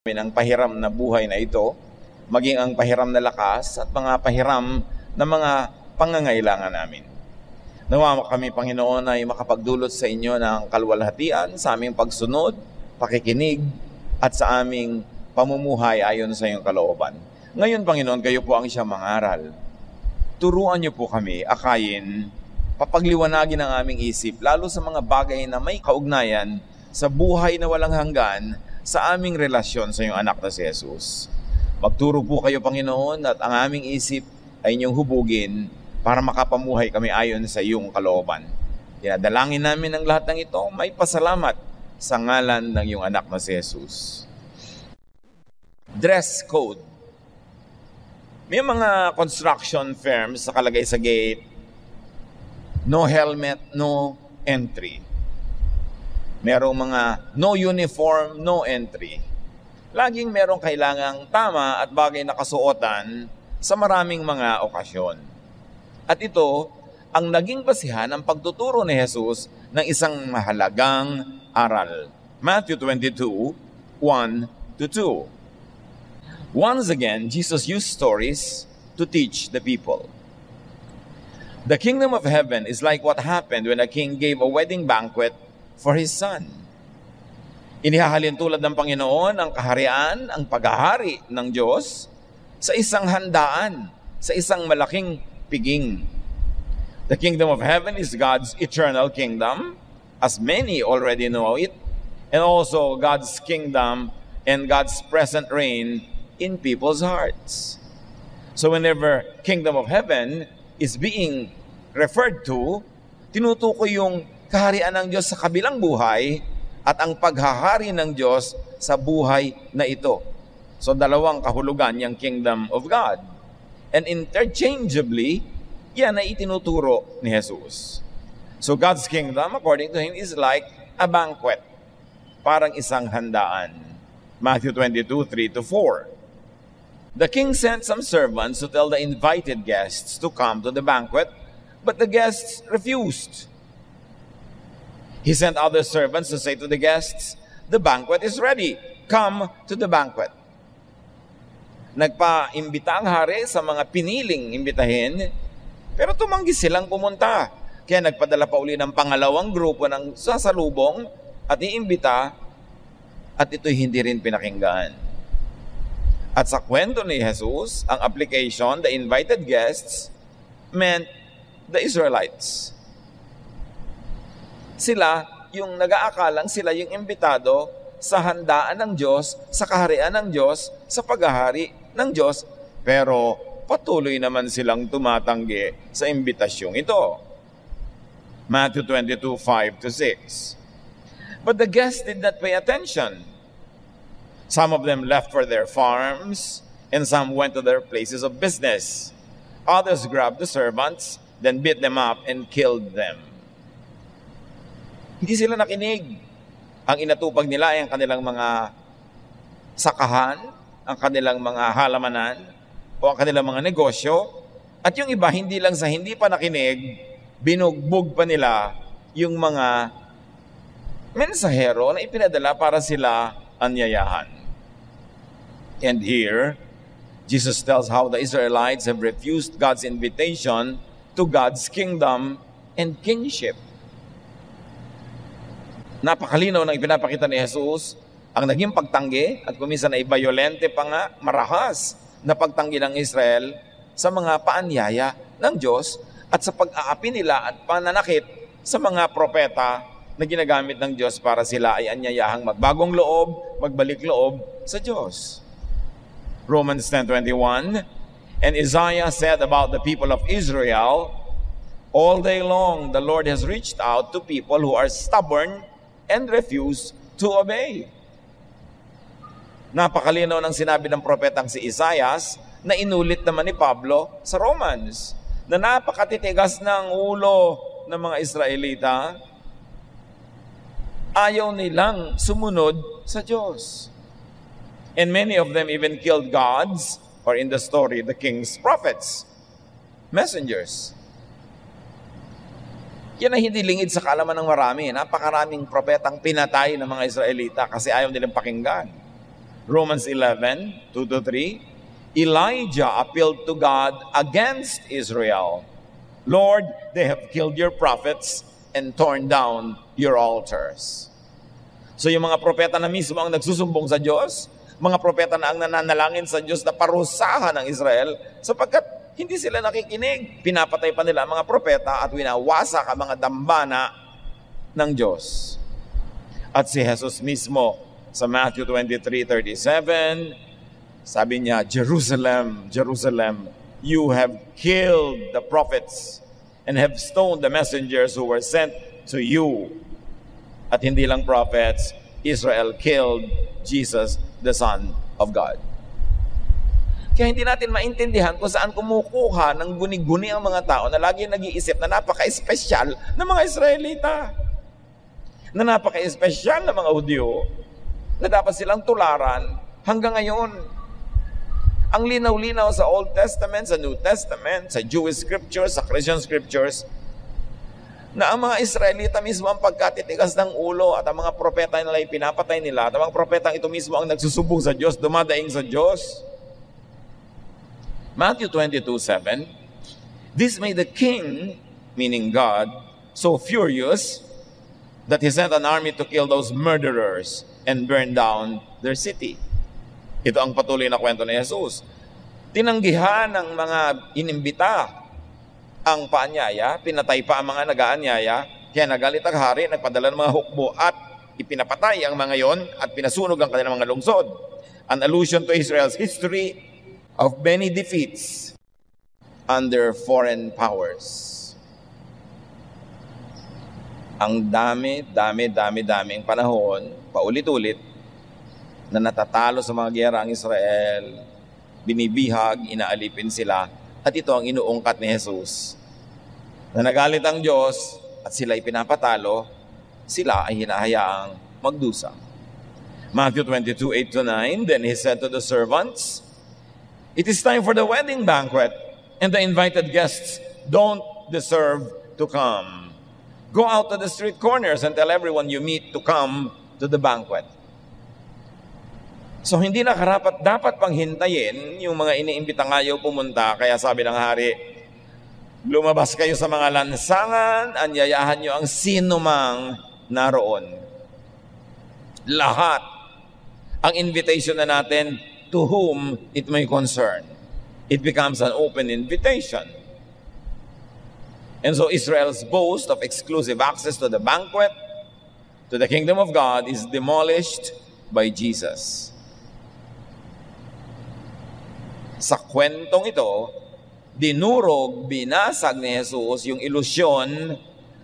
ang pahiram na buhay na ito, maging ang pahiram na lakas at mga pahiram na mga pangangailangan namin. Nawa kami, Panginoon, ay makapagdulot sa inyo ng kaluwalhatian sa aming pagsunod, pakikinig, at sa aming pamumuhay ayon sa iyong kalooban. Ngayon, Panginoon, kayo po ang siyang mangaral. Turuan niyo po kami, akayin, papagliwanagin ang aming isip, lalo sa mga bagay na may kaugnayan sa buhay na walang hanggan, sa aming relasyon sa iyong anak na si Jesus. Magturo po kayo, Panginoon, at ang aming isip ay inyong hubugin para makapamuhay kami ayon sa iyong kalooban. Dinadalangin namin ang lahat ng ito, may pasalamat sa ngalan ng iyong anak na si Jesus. Dress code. May mga construction firms sa nakalagay sa gate, no helmet, no entry. Merong mga no uniform, no entry. Laging merong kailangang tama at bagay na kasuotan sa maraming mga okasyon. At ito ang naging basihan ng pagtuturo ni Jesus ng isang mahalagang aral. Matthew 22, 1-2. Once again, Jesus used stories to teach the people. The kingdom of heaven is like what happened when a king gave a wedding banquet for his son. Inihahalin tulad ng Panginoon ang kaharian, ang paghahari ng Diyos sa isang handaan, sa isang malaking piging. The kingdom of heaven is God's eternal kingdom, as many already know it, and also God's kingdom and God's present reign in people's hearts. So whenever kingdom of heaven is being referred to, tinutukoy yung kaharian ng Diyos sa kabilang buhay at ang paghahari ng Diyos sa buhay na ito. So dalawang kahulugan yung kingdom of God. And interchangeably, yan ay itinuturo ni Jesus. So God's kingdom, according to Him, is like a banquet. Parang isang handaan. Matthew 22, 3-4. The king sent some servants to tell the invited guests to come to the banquet, but the guests refused. He sent other servants to say to the guests, "The banquet is ready. Come to the banquet." Nagpa-imbita ang hari sa mga piniling imbitahin, pero tumanggi silang pumunta. Kaya nagpadala pa uli ng pangalawang grupo ng sasalubong at iimbita, at ito'y hindi rin pinakinggan. At sa kwento ni Jesus, ang application, the invited guests, meant the Israelites. Sila yung nag-aakalang sila yung imbitado sa handaan ng Diyos, sa kaharian ng Diyos, sa paghahari ng Diyos, pero patuloy naman silang tumatanggi sa imbitasyong ito. Matthew 22, 5-6. But the guests did not pay attention. Some of them left for their farms, and some went to their places of business. Others grabbed the servants, then beat them up and killed them. Hindi sila nakinig. Ang inatupag nila ay ang kanilang mga sakahan, ang kanilang mga halamanan, o ang kanilang mga negosyo. At yung iba, hindi lang sa hindi pa nakinig, binugbog pa nila yung mga mensahero na ipinadala para sila anyayahan. And here, Jesus tells how the Israelites have refused God's invitation to God's kingdom and kingship. Napakalinaw ng ipinapakita ni Jesus ang naging pagtanggi at kuminsan ay bayolente pa nga, marahas na pagtanggi ng Israel sa mga paanyaya ng Diyos at sa pag-aapi nila at pananakit sa mga propeta na ginagamit ng Diyos para sila ay anyayahang magbagong loob, magbalik loob sa Diyos. Romans 10:21, and Isaiah said about the people of Israel, all day long the Lord has reached out to people who are stubborn and refuse to obey. Napakalinaw ng sinabi ng propetang si Isaias na inulit naman ni Pablo sa Romans, na napakatitigas ng ulo ng mga Israelita, ayaw nilang sumunod sa Diyos. And many of them even killed gods, or in the story, the king's prophets, messengers. Yan ay hindi lingid sa kaalaman ng marami. Napakaraming propetang pinatay ng mga Israelita kasi ayaw nilang pakinggan. Romans 11, 2-3, Elijah appealed to God against Israel. Lord, they have killed your prophets and torn down your altars. So yung mga propeta na mismo ang nagsusumbong sa Diyos, mga propeta na ang nananalangin sa Diyos na parusahan ng Israel, sapagkat hindi sila nakikinig. Pinapatay pa nila ang mga propeta at winawasak ang mga dambana ng Diyos. At si Jesus mismo sa Matthew 23:37, sabi niya, Jerusalem, Jerusalem, you have killed the prophets and have stoned the messengers who were sent to you. At hindi lang prophets, Israel killed Jesus, the Son of God. Kaya hindi natin maintindihan kung saan kumukuha ng guni-guni ang mga tao na lagi nag-iisip na napaka-espesyal ng mga Israelita. Na napaka-espesyal ng mga Hudyo, na dapat silang tularan hanggang ngayon. Ang linaw-linaw sa Old Testament, sa New Testament, sa Jewish scriptures, sa Christian scriptures, na ang mga Israelita mismo ang pagkatitigas ng ulo at ang mga propeta nila ay pinapatay nila at ang mga propeta ito mismo ang nagsusubong sa Diyos, dumadaing sa Diyos. Matthew 22:7, this made the king, meaning God, so furious that he sent an army to kill those murderers and burn down their city. Ito ang patuloy na kwento ni Jesus. Tinanggihan ng mga inimbita ang paanyaya, pinatay pa ang mga nag-aanyaya, kaya nagalit ang hari, nagpadala ng mga hukbo at ipinapatay ang mga yon at pinasunog ang kanilang mga lungsod. An allusion to Israel's history of many defeats under foreign powers. Ang daming panahon, paulit-ulit, na natatalo sa mga giyera ang Israel, binibihag, inaalipin sila, at ito ang inuungkat ni Jesus. Na nagalit ang Diyos at sila ay pinapatalo, sila ay hinahayaang magdusa. Matthew 22:8-9, then he said to the servants, it is time for the wedding banquet, and the invited guests don't deserve to come. Go out to the street corners and tell everyone you meet to come to the banquet. So hindi na karapat, dapat pang hintayin yung mga iniimbitang ayaw pumunta. Kaya sabi ng hari, lumabas kayo sa mga lansangan, anyayahan nyo ang sinumang naroon. Lahat ang invitation na natin to whom it may concern. It becomes an open invitation. And so Israel's boast of exclusive access to the banquet, to the kingdom of God, is demolished by Jesus. Sa kwentong ito, dinurog, binasag ni Jesus yung ilusyon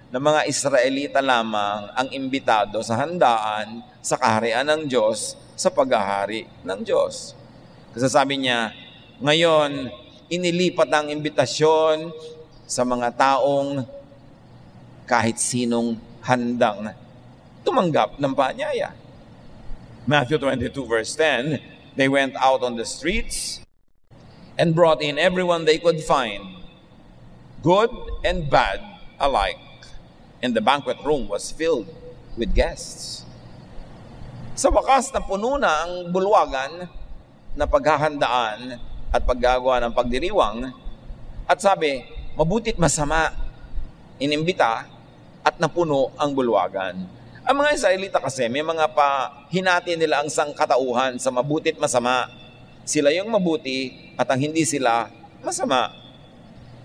ng mga Israelita lamang ang imbitado sa handaan sa kaharian ng Diyos, sa paghahari ng Diyos. Kasi sabi niya, ngayon, inilipat ang imbitasyon sa mga taong kahit sinong handang tumanggap ng paanyaya. Matthew 22:10, they went out on the streets and brought in everyone they could find, good and bad alike, and the banquet room was filled with guests. Sa wakas na puno na ang bulwagan na paghahandaan at paggagawa ng pagdiriwang, at sabi, mabutit masama, inimbita at napuno ang bulwagan. Ang mga Israelita kasi, may mga hinati nila ang sangkatauhan sa mabutit masama. Sila yung mabuti at ang hindi sila masama.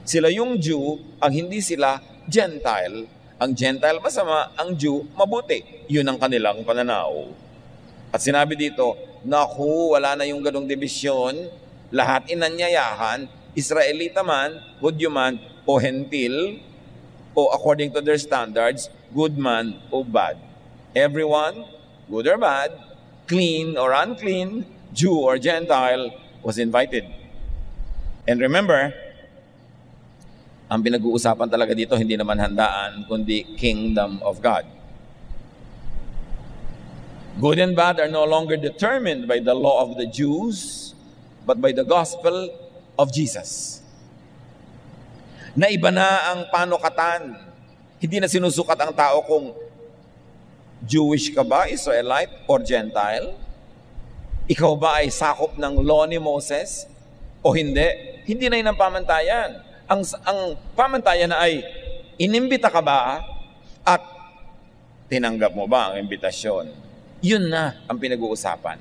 Sila yung Jew, ang hindi sila Gentile. Ang Gentile masama, ang Jew mabuti. Yun ang kanilang pananaw. At sinabi dito, naku, wala na yung ganong dibisyon. Lahat inanyayahan, Israelita man, Hudyo man, o Hentil, o according to their standards, good man o bad. Everyone, good or bad, clean or unclean, Jew or Gentile, was invited. And remember, ang pinag-uusapan talaga dito, hindi naman handaan, kundi kingdom of God. Good and bad are no longer determined by the law of the Jews, but by the gospel of Jesus. Naiba na ang panukatan. Hindi na sinusukat ang tao kung Jewish ka ba, Israelite, or Gentile. Ikaw ba ay sakop ng law ni Moses o hindi? Hindi na yun ang pamantayan. Ang pamantayan na ay, inimbita ka ba at tinanggap mo ba ang imbitasyon? Yun na ang pinag-uusapan.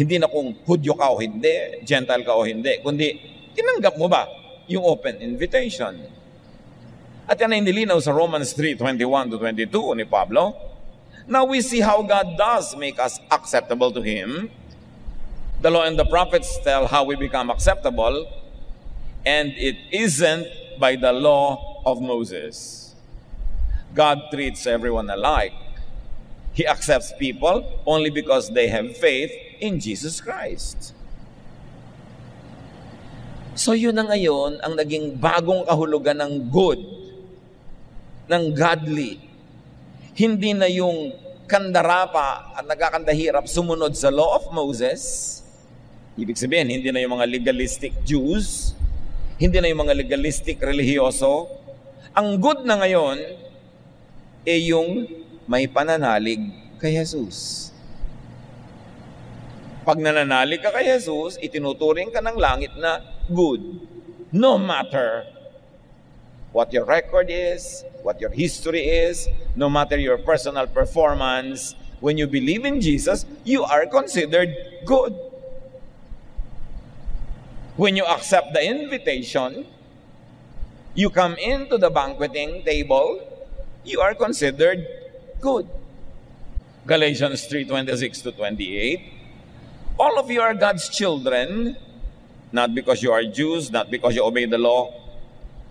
Hindi na kung Hudyo ka o hindi, Gentile ka o hindi, kundi tinanggap mo ba yung open invitation? At yan ay nilinaw sa Romans 3:21-22 ni Pablo. Now we see how God does make us acceptable to Him. The law and the prophets tell how we become acceptable, and it isn't by the law of Moses. God treats everyone alike. He accepts people only because they have faith in Jesus Christ. So yun na ngayon ang naging bagong kahulugan ng good, ng godly. Hindi na yung kandarapa at nagkakandahirap sumunod sa law of Moses. Ibig sabihin, hindi na yung mga legalistic Jews, hindi na yung mga legalistic religyoso. Ang good na ngayon ay yung may pananalig kay Jesus. Pag nananalig ka kay Jesus, itinuturing ka ng langit na good. No matter what your record is, what your history is, no matter your personal performance, when you believe in Jesus, you are considered good. When you accept the invitation, you come into the banqueting table, you are considered good. Galatians 3:26-28. All of you are God's children, not because you are Jews, not because you obey the law,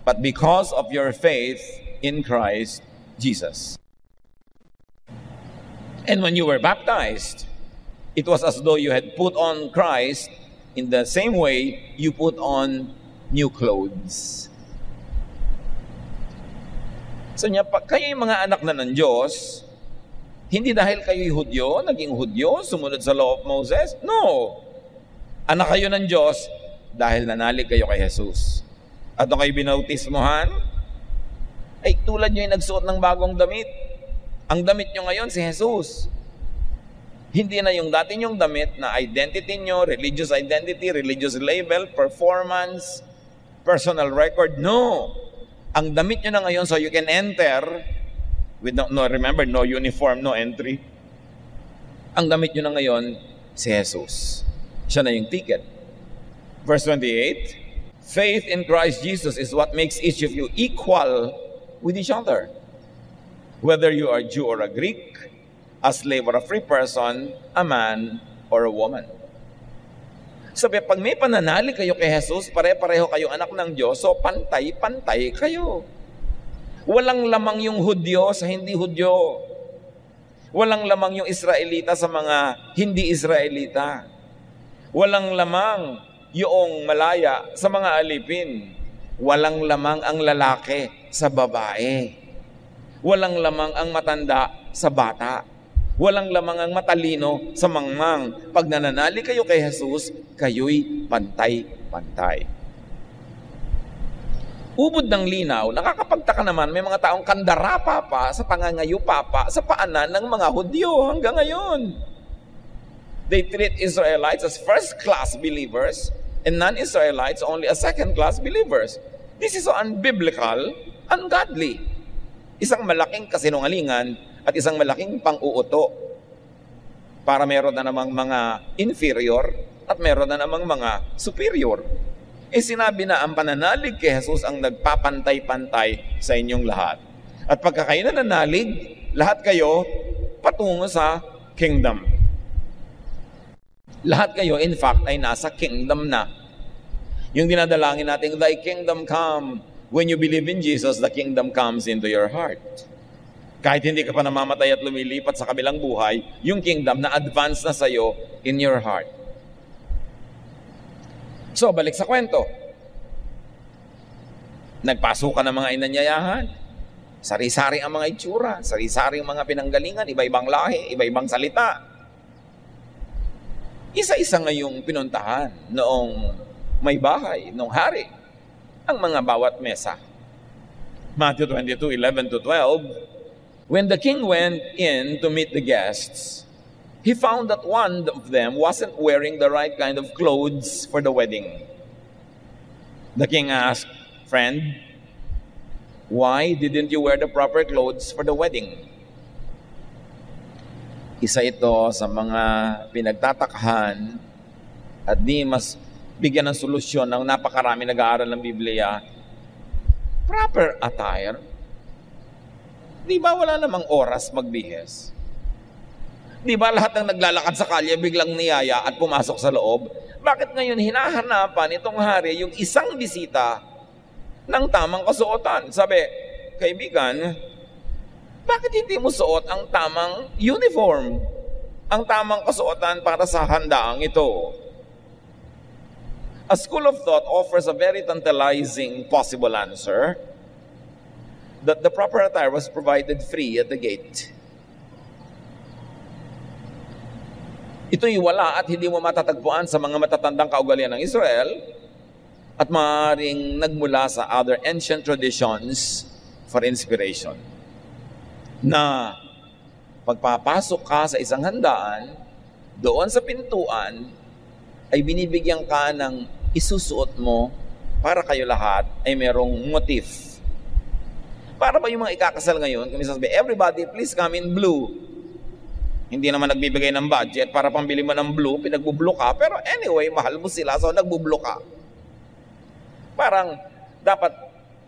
but because of your faith in Christ Jesus. And when you were baptized, it was as though you had put on Christ in the same way you put on new clothes. So niya, kayo yung mga anak na ng Diyos, hindi dahil kayo'y Hudyo, naging Hudyo, sumunod sa law of Moses. No! Anak kayo ng Diyos dahil nanalig kayo kay Jesus. At nung kayo binautismohan, ay tulad nyo yung nagsuot ng bagong damit. Ang damit nyo ngayon si Jesus. Hindi na yung dati nyong damit na identity nyo, religious identity, religious label, performance, personal record. No! Ang damit nyo na ngayon so you can enter with remember, no uniform, no entry. Ang damit nyo na ngayon, si Jesus. Siya na yung ticket. Verse 28, faith in Christ Jesus is what makes each of you equal with each other. Whether you are Jew or a Greek, a slave or a free person, a man or a woman. Sabi, pag may pananalig kayo kay Jesus, pare-pareho kayo anak ng Diyos, so pantay-pantay kayo. Walang lamang yung Hudyo sa hindi Hudyo. Walang lamang yung Israelita sa mga hindi Israelita. Walang lamang yung Malaya sa mga alipin. Walang lamang ang lalaki sa babae. Walang lamang ang matanda sa bata. Walang lamang ang matalino sa mangmang. Pag nananalig kayo kay Jesus, kayo'y pantay-pantay. Ubod ng linaw, nakakapagtaka naman, may mga taong kandarapa pa sa pangangayupa pa sa paanan ng mga Hudyo hanggang ngayon. They treat Israelites as first-class believers and non-Israelites only as second-class believers. This is so unbiblical, ungodly. Isang malaking kasinungalingan at isang malaking pang-uuto para meron na namang mga inferior at meron na namang mga superior. Sinabi na ang pananalig kay Jesus ang nagpapantay-pantay sa inyong lahat. At pagka kayo nananalig, lahat kayo patungo sa kingdom. Lahat kayo, in fact, ay nasa kingdom na. Yung dinadalangin natin, thy kingdom come. When you believe in Jesus, the kingdom comes into your heart. Kahit hindi ka pa namamatay at lumilipat sa kabilang buhay, yung kingdom na advance na sa'yo in your heart. So, balik sa kwento. Nagpasukan ng mga inanyayahan. Sari-sari ang mga itsura. Sari-sari ang mga pinanggalingan. Iba-ibang lahi, iba-ibang salita. Isa-isa ngayong pinuntahan noong may bahay, noong hari, ang mga bawat mesa. Matthew 22:11-12, when the king went in to meet the guests, he found that one of them wasn't wearing the right kind of clothes for the wedding. The king asked, "Friend, why didn't you wear the proper clothes for the wedding?" Isa ito sa mga pinagtatakhan at di mas bigyan ng solusyon ng napakarami nag-aaral ng Biblia. Proper attire. Di ba wala namang oras magbihis? Di ba lahat ng naglalakad sa kalye biglang niyaya at pumasok sa loob? Bakit ngayon hinahanapan itong hari yung isang bisita ng tamang kasuotan? Sabi, kaibigan, bakit hindi mo suot ang tamang uniform? Ang tamang kasuotan para sa handaang ito? A school of thought offers a very tantalizing possible answer that the proper attire was provided free at the gate. Ito'y wala at hindi mo matatagpuan sa mga matatandang kaugalian ng Israel at maaaring nagmula sa other ancient traditions for inspiration. Na pagpapasok ka sa isang handaan, doon sa pintuan, ay binibigyan ka ng isusuot mo para kayo lahat ay merong motif. Para ba yung mga ikakasal ngayon, kung sabi, everybody please come in blue. Hindi naman nagbibigay ng budget para pambili mo ng blue, pinagbublo ka, pero anyway, mahal mo sila, so nagbublo ka. Parang dapat,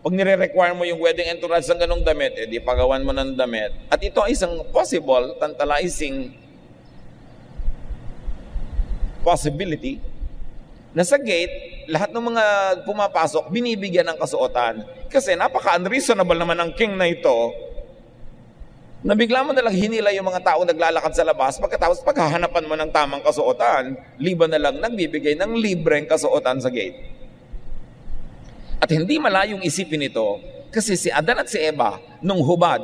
pag nire-require mo yung wedding entourage ng ganong damit, di pagawan mo ng damit. At ito ay isang possible, tantalizing possibility na sa gate, lahat ng mga pumapasok, binibigyan ng kasuotan. Kasi napaka-unreasonable naman ng king na ito na bigla mo nalang hinila yung mga tao naglalakad sa labas pagkatapos paghahanapan mo ng tamang kasuotan, liban na lang nagbibigay ng libreng kasuotan sa gate. At hindi malayong isipin ito kasi si Adan at si Eva, nung hubad,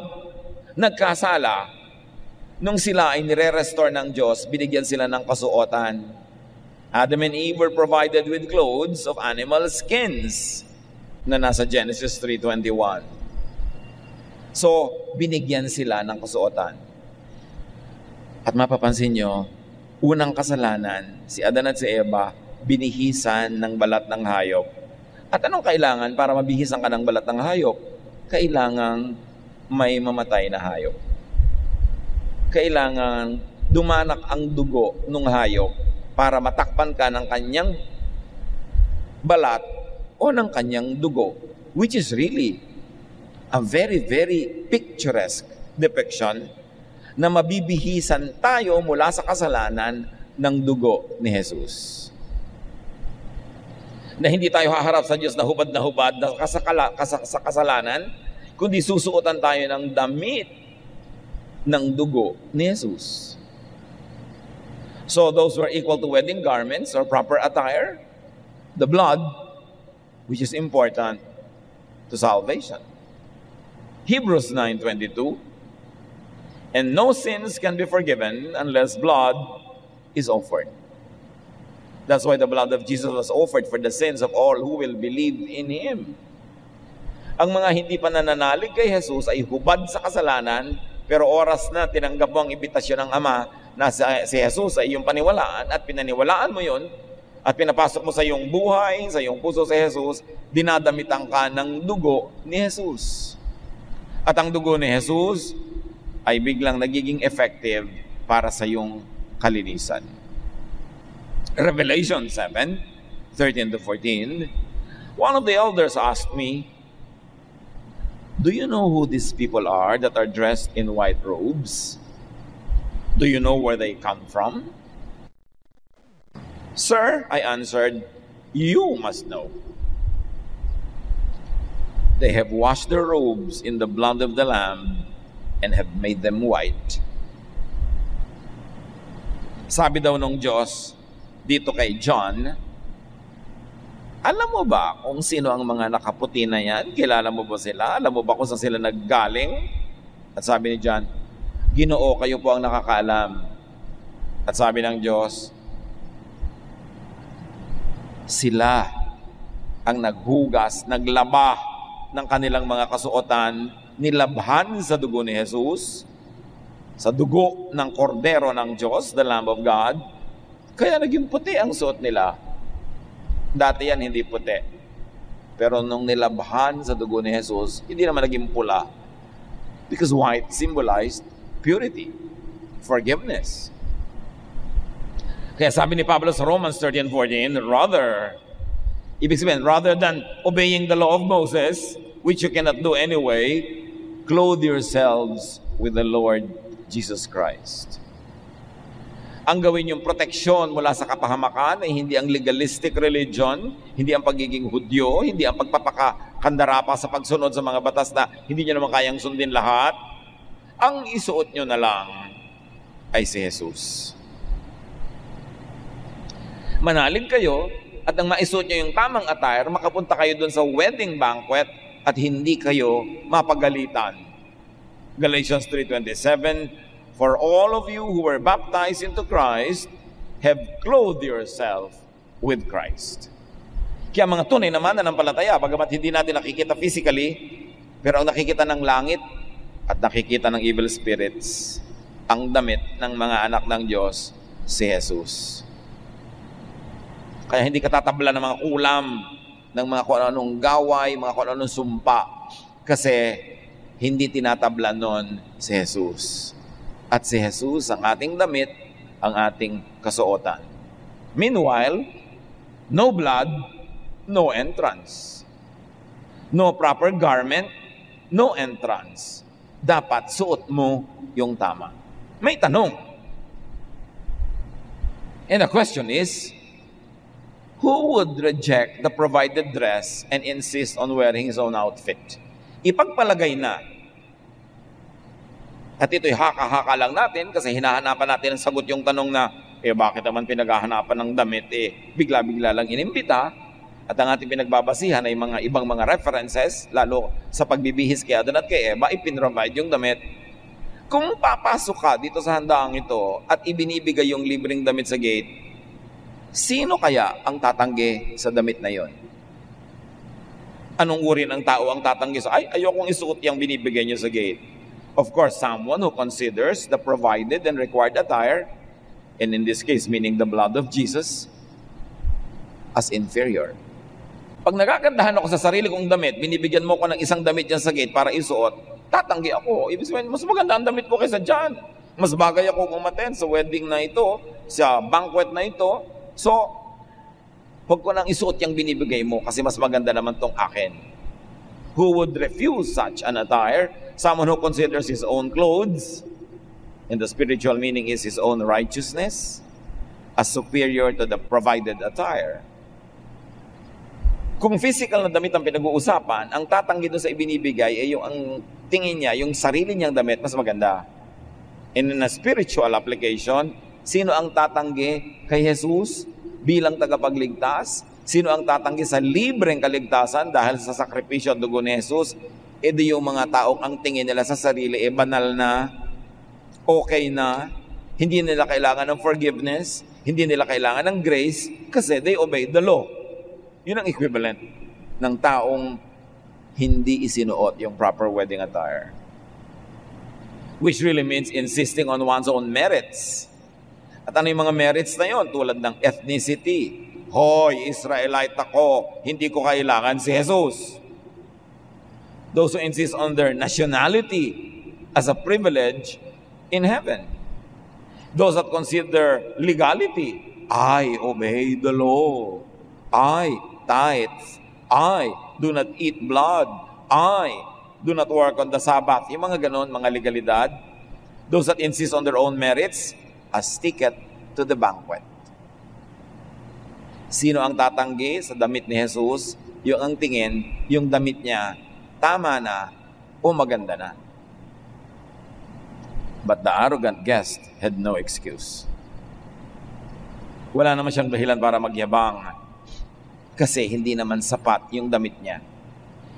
nagkasala, nung sila ay nire-restore ng Diyos, binigyan sila ng kasuotan. Adam and Eve were provided with clothes of animal skins na nasa Genesis 3:21. So, binigyan sila ng kasuotan. At mapapansin nyo, unang kasalanan, si Adan at si Eva, binihisan ng balat ng hayop. At anong kailangan para mabihisan ka ng balat ng hayop? Kailangang may mamatay na hayop. Kailangan dumanak ang dugo ng hayop para matakpan ka ng kanyang balat o ng kanyang dugo, which is really a very, very picturesque depiction na mabibihisan tayo mula sa kasalanan ng dugo ni Jesus. Na hindi tayo haharap sa Diyos na hubad sa kasalanan, kundi susuotan tayo ng damit ng dugo ni Jesus. So those who are equal to wedding garments or proper attire, the blood, which is important to salvation. Hebrews 9:22, and no sins can be forgiven unless blood is offered. That's why the blood of Jesus was offered for the sins of all who will believe in Him. Ang mga hindi pa nananalig kay Jesus ay hubad sa kasalanan, pero oras na tinanggap mo ang imbitasyon ng Ama na si Jesus ay iyong paniwalaan at pinaniwalaan mo yun at pinapasok mo sa iyong buhay, sa iyong puso si Jesus, dinadamitan ka ng dugo ni Jesus. At ang dugo ni Jesus ay biglang nagiging effective para sa iyong kalinisan. Revelation 7:13-14, one of the elders asked me, "Do you know who these people are that are dressed in white robes? Do you know where they come from?" "Sir," I answered, "you must know." "They have washed their robes in the blood of the Lamb and have made them white." Sabi daw ng Diyos dito kay John, alam mo ba kung sino ang mga nakaputi na yan? Kilala mo ba sila? Alam mo ba kung saan sila naggaling? At sabi ni John, Ginoo, kayo po ang nakakaalam. At sabi ng Diyos, sila ang naghugas, naglaba ng kanilang mga kasuotan, nilabhan sa dugo ni Jesus, sa dugo ng kordero ng Diyos, the Lamb of God, kaya naging puti ang suot nila. Dati yan hindi puti. Pero nung nilabhan sa dugo ni Jesus, hindi naman naging pula. Because white symbolized purity, forgiveness. Kaya sabi ni Pablo sa Romans 13:14, ibig sabihin, rather than obeying the law of Moses, which you cannot do anyway, clothe yourselves with the Lord Jesus Christ. Ang gawin yung proteksyon mula sa kapahamakan ay hindi ang legalistic religion, hindi ang pagiging Hudyo, hindi ang pagpapakandara pa sa pagsunod sa mga batas na hindi nyo naman kayang sundin lahat. Ang isuot nyo na lang ay si Jesus. Manalig kayo at ang maisuot nyo yung tamang attire, makapunta kayo dun sa wedding banquet at hindi kayo mapagalitan. Galatians 3:27, for all of you who were baptized into Christ have clothed yourself with Christ. Kaya mga tunay na mananampalataya, bagamat hindi natin nakikita physically, pero ang nakikita ng langit at nakikita ng evil spirits, ang damit ng mga anak ng Diyos, si Jesus. Kaya hindi ka tatabla ng mga kulam, ng mga kung anong gaway, mga kung anong sumpa, kasi hindi tinatabla nun si Jesus. At si Jesus ang ating damit, ang ating kasuotan. Meanwhile, no blood, no entrance. No proper garment, no entrance. Dapat suot mo yung tama. May tanong. And the question is, who would reject the provided dress and insist on wearing his own outfit? Ipagpalagay na. At ito'y haka-haka lang natin kasi hinahanapan natin ang sagot yung tanong na, bakit naman pinaghahanapan ng damit? Bigla-bigla lang inimbita. At ang ating pinagbabasihan ay mga ibang mga references, lalo sa pagbibihis kay Adan at kay Eva, ipinrovide yung damit. Kung papasok ka dito sa handaang ito at ibinibigay yung libreng damit sa gate, sino kaya ang tatanggi sa damit na yon? Anong uri ng tao ang tatanggi sa, ayokong isuot yung binibigay niyo sa gate? Of course, someone who considers the provided and required attire, and in this case, meaning the blood of Jesus, as inferior. Pag nagagandahan ako sa sarili kong damit, binibigyan mo ko ng isang damit yan sa gate para isuot, tatanggi ako. Ibig sabihin, mas maganda ang damit ko kaysa dyan. Mas bagay ako umattend sa wedding na ito, sa banquet na ito. So, huwag ko nang isuot yung binibigay mo kasi mas maganda naman tong akin. Who would refuse such an attire? Someone who considers his own clothes, and the spiritual meaning is his own righteousness, as superior to the provided attire. Kung physical na damit ang pinag-uusapan, ang tatanggi doon sa ibinibigay ay yung ang tingin niya, yung sarili niyang damit, mas maganda. And in a spiritual application, sino ang tatanggi kay Jesus bilang tagapagligtas? Sino ang tatanggi sa libreng kaligtasan dahil sa sakripisyo at dugo ni Jesus? Di yung mga taong ang tingin nila sa sarili banal na, okay na, hindi nila kailangan ng forgiveness, hindi nila kailangan ng grace kasi they obey the law. Yun ang equivalent ng taong hindi isinuot yung proper wedding attire. Which really means insisting on one's own merits. At ano yung mga merits na yon? Tulad ng ethnicity. Hoy, Israelite ako, hindi ko kailangan si Jesus. Those who insist on their nationality as a privilege in heaven. Those that consider legality. I obey the law. I tithe. I do not eat blood. I do not work on the Sabbath. Yung mga ganon, mga legalidad. Those that insist on their own merits as ticket to the banquet. Sino ang tatanggi sa damit ni Jesus? Yung ang tingin, yung damit niya, tama na o maganda na. But the arrogant guest had no excuse. Wala naman siyang dahilan para magyabang kasi hindi naman sapat yung damit niya.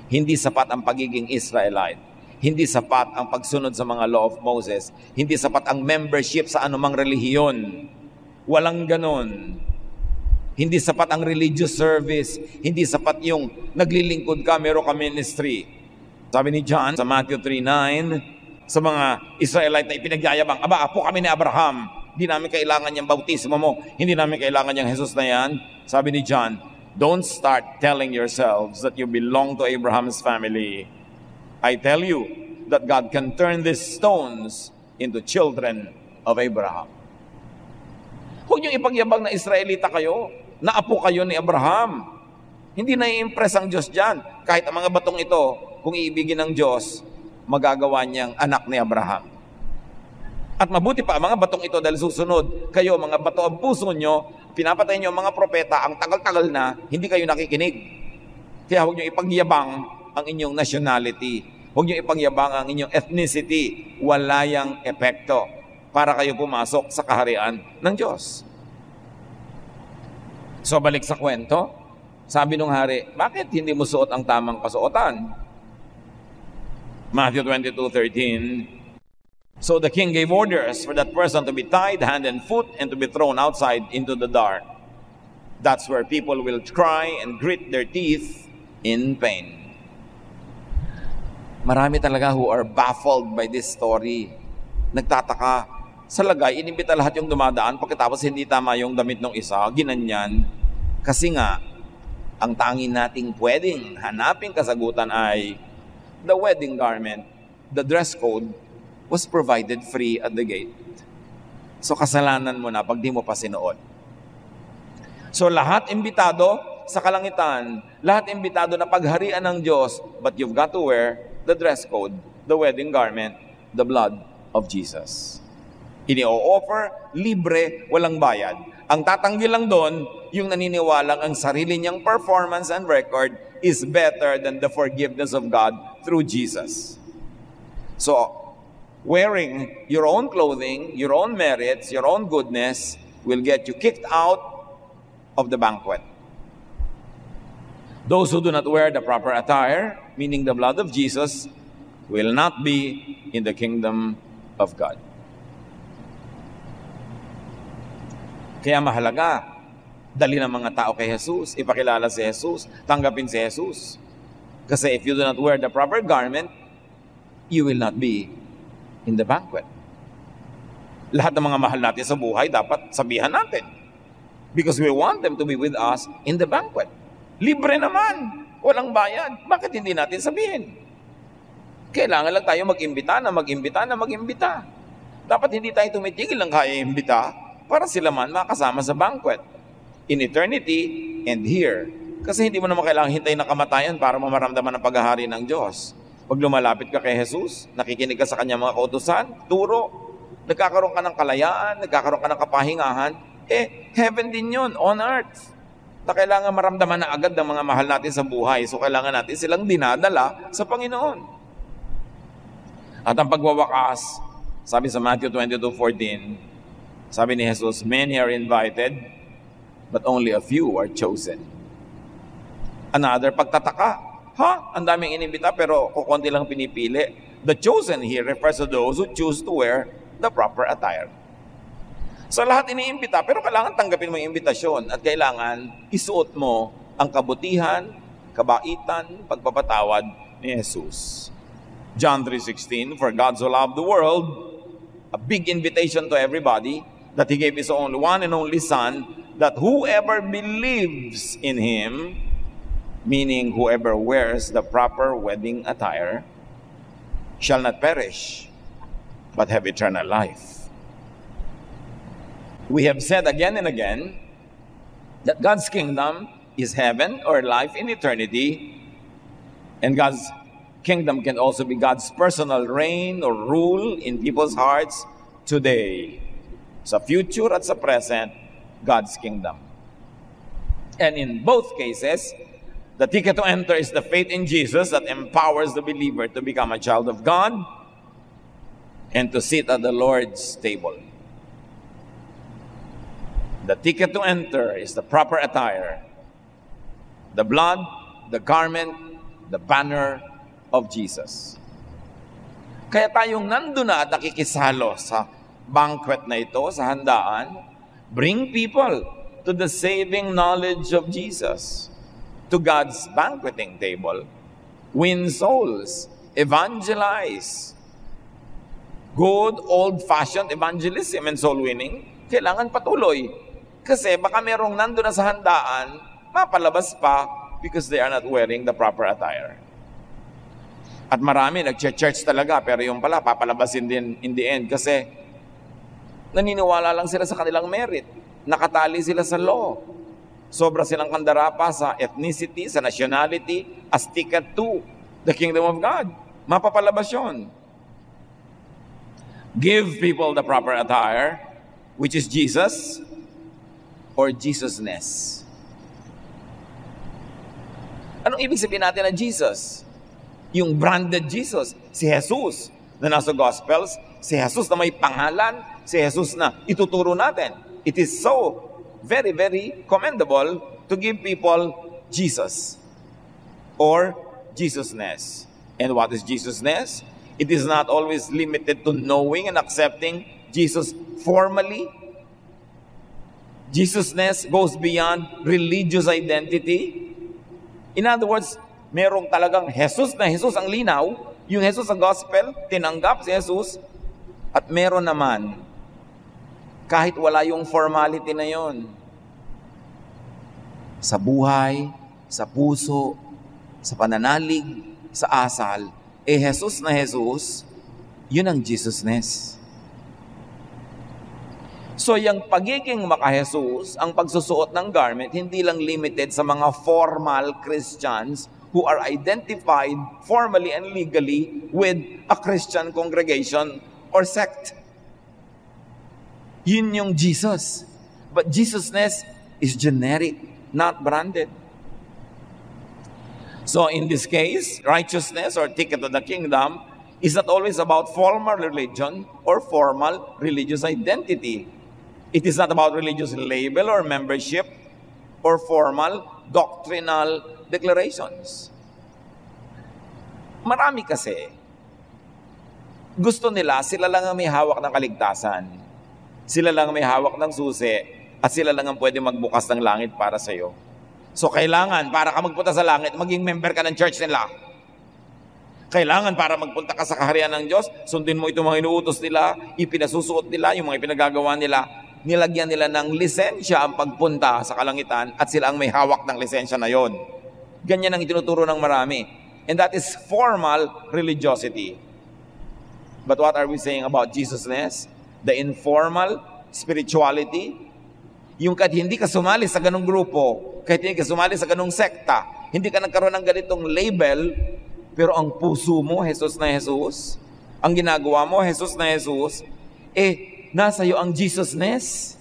Hindi sapat ang pagiging Israelite. Hindi sapat ang pagsunod sa mga law of Moses. Hindi sapat ang membership sa anumang relihiyon. Walang ganon. Hindi sapat ang religious service. Hindi sapat yung naglilingkod ka, meron ka ministry. Sabi ni John sa Matthew 3:9, sa mga Israelite na ipinagyayabang, aba, apo kami ni Abraham, hindi namin kailangan yung bautismo mo, hindi namin kailangan yung Jesus na yan. Sabi ni John, don't start telling yourselves that you belong to Abraham's family. I tell you that God can turn these stones into children of Abraham. Huwag niyong ipagyabang na Israelita kayo, na apo kayo ni Abraham. Hindi na i-impress ang Diyos dyan. Kahit ang mga batong ito, kung iibigin ng Diyos, magagawa niyang anak ni Abraham. At mabuti pa, mga batong ito dahil susunod, kayo mga bato ang puso nyo, pinapatay nyo ang mga propeta, ang tagal-tagal na, hindi kayo nakikinig. Kaya huwag nyo ipagyabang ang inyong nationality. Huwag nyo ipagyabang ang inyong ethnicity. Wala yang epekto para kayo pumasok sa kaharian ng Diyos. So balik sa kwento, sabi nung hari, bakit hindi mo suot ang tamang kasuotan? Matthew 22:13. So the king gave orders for that person to be tied hand and foot and to be thrown outside into the dark. That's where people will cry and grit their teeth in pain. Marami talaga who are baffled by this story. Nagtataka. Sa lagay, inimbita lahat yung dumadaan, pagkatapos hindi tama yung damit ng isa, ginanyan. Kasi nga, ang tanging nating pwedeng hanaping kasagutan ay the wedding garment, the dress code, was provided free at the gate. So kasalanan mo na pag di mo pa sinuot. So lahat imbitado sa kalangitan, lahat imbitado na pagharian ng Diyos, but you've got to wear the dress code, the wedding garment, the blood of Jesus. Ini-offer, libre, walang bayad. Ang tatanggi lang doon, yung naniniwalang ang sarili niyang performance and record is better than the forgiveness of God through Jesus. So, wearing your own clothing, your own merits, your own goodness will get you kicked out of the banquet. Those who do not wear the proper attire, meaning the blood of Jesus, will not be in the kingdom of God. Kaya mahalaga, dali ng mga tao kay Jesus, ipakilala si Jesus, tanggapin si Jesus. Kasi if you do not wear the proper garment, you will not be in the banquet. Lahat ng mga mahal natin sa buhay, dapat sabihan natin. Because we want them to be with us in the banquet. Libre naman. Walang bayad. Bakit hindi natin sabihin? Kailangan lang tayo mag-imbita na mag-imbita na mag-imbita. Dapat hindi tayo tumitigil ng kaya imbita para sila man makasama sa banquet. In eternity and here. Kasi hindi mo naman kailangan hintayin na kamatayan para mamaramdaman ang paghahari ng Diyos. Pag lumalapit ka kay Jesus, nakikinig ka sa kanyang mga kautusan, turo, nagkakaroon ka ng kalayaan, nagkakaroon ka ng kapahingahan, heaven din yun, on earth. Na kailangan maramdaman na agad ng mga mahal natin sa buhay. So kailangan natin silang dinadala sa Panginoon. At ang pagwawakas, sabi sa Matthew 22:14, sabi ni Jesus, many are invited, but only a few are chosen. Another pagtataka. Ang daming inimbita pero kukunti lang pinipili. The chosen here refers to those who choose to wear the proper attire. So lahat iniimbita pero kailangan tanggapin mo yung imbitasyon at kailangan isuot mo ang kabutihan, kabaitan, pagpapatawad ni Jesus. John 3:16, for God so loved the world, a big invitation to everybody, that He gave His only one and only Son, that whoever believes in Him, meaning whoever wears the proper wedding attire, shall not perish, but have eternal life. We have said again and again that God's kingdom is heaven or life in eternity, and God's kingdom can also be God's personal reign or rule in people's hearts today. Sa future at sa present, God's kingdom. And in both cases, the ticket to enter is the faith in Jesus that empowers the believer to become a child of God and to sit at the Lord's table. The ticket to enter is the proper attire, the blood, the garment, the banner of Jesus. Kaya tayong nandun na at nakikisalo sa banquet na ito, sa handaan, bring people to the saving knowledge of Jesus, to God's banqueting table, win souls, evangelize, good old-fashioned evangelism and soul winning, kailangan patuloy. Kasi baka merong nandun na sa handaan, mapalabas pa because they are not wearing the proper attire. At marami nag-church talaga, pero yung pala papalabasin din in the end kasi naniniwala lang sila sa kanilang merit. Nakatali sila sa law. Sobra silang kandarapa sa ethnicity, sa nationality, as ticket to the kingdom of God. Mapapalabas yun. Give people the proper attire, which is Jesus or Jesusness. Anong ibig sabihin natin na Jesus? Yung branded Jesus, si Jesus na nasa Gospels, si Jesus na may pangalan, si Jesus na ituturo natin. It is so very, very commendable to give people Jesus or Jesusness. And what is Jesusness? It is not always limited to knowing and accepting Jesus formally. Jesusness goes beyond religious identity. In other words, merong talagang Jesus na Jesus ang linaw, yung Jesus sa gospel, tinanggap si Jesus, at meron naman, kahit wala yung formality na yon, sa buhay, sa puso, sa pananalig, sa asal, Jesus na Jesus, yun ang Jesusness. So, yung pagiging maka-Jesus, ang pagsusuot ng garment, hindi lang limited sa mga formal Christians who are identified formally and legally with a Christian congregation or sect. Yun yung Jesus. But Jesusness is generic, not branded. So in this case, righteousness or ticket to the kingdom is not always about formal religion or formal religious identity. It is not about religious label or membership or formal doctrinal declarations. Marami kasi, gusto nila, sila lang ang may hawak ng kaligtasan. Sila lang ang may hawak ng susi at sila lang ang pwede magbukas ng langit para sa iyo. So kailangan, para ka magpunta sa langit, maging member ka ng church nila. Kailangan para magpunta ka sa kaharian ng Diyos, sundin mo itong mga inuutos nila, ipinasusuot nila, yung mga ipinagagawa nila, nilagyan nila ng lisensya ang pagpunta sa kalangitan at sila ang may hawak ng lisensya na yon. Ganyan ang itinuturo ng marami. And that is formal religiosity. But what are we saying about Jesusness? The informal spirituality, yung kahit hindi ka sumali sa ganong grupo, kahit hindi ka sumali sa ganong sekta, hindi ka nagkaroon ng ganitong label, pero ang puso mo, Jesus na Jesus, ang ginagawa mo, Jesus na Jesus, nasa iyo ang Jesusness.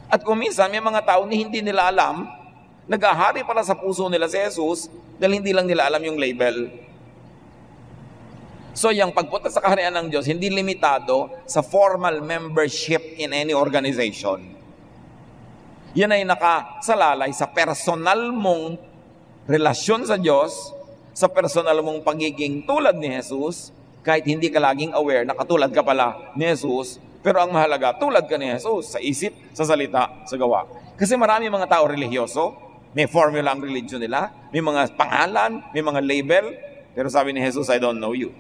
At kung minsan, may mga tao na hindi nila alam, nag-ahari pala sa puso nila si Jesus, dahil hindi lang nila alam yung label. So, yung pagpunta sa kaharian ng Diyos, hindi limitado sa formal membership in any organization. Yan ay nakasalalay sa personal mong relasyon sa Diyos, sa personal mong pagiging tulad ni Jesus, kahit hindi ka laging aware na katulad ka pala ni Jesus, pero ang mahalaga, tulad ka ni Jesus sa isip, sa salita, sa gawa. Kasi marami mga tao religyoso, may formula ang religion nila, may mga pangalan, may mga label, pero sabi ni Jesus, I don't know you.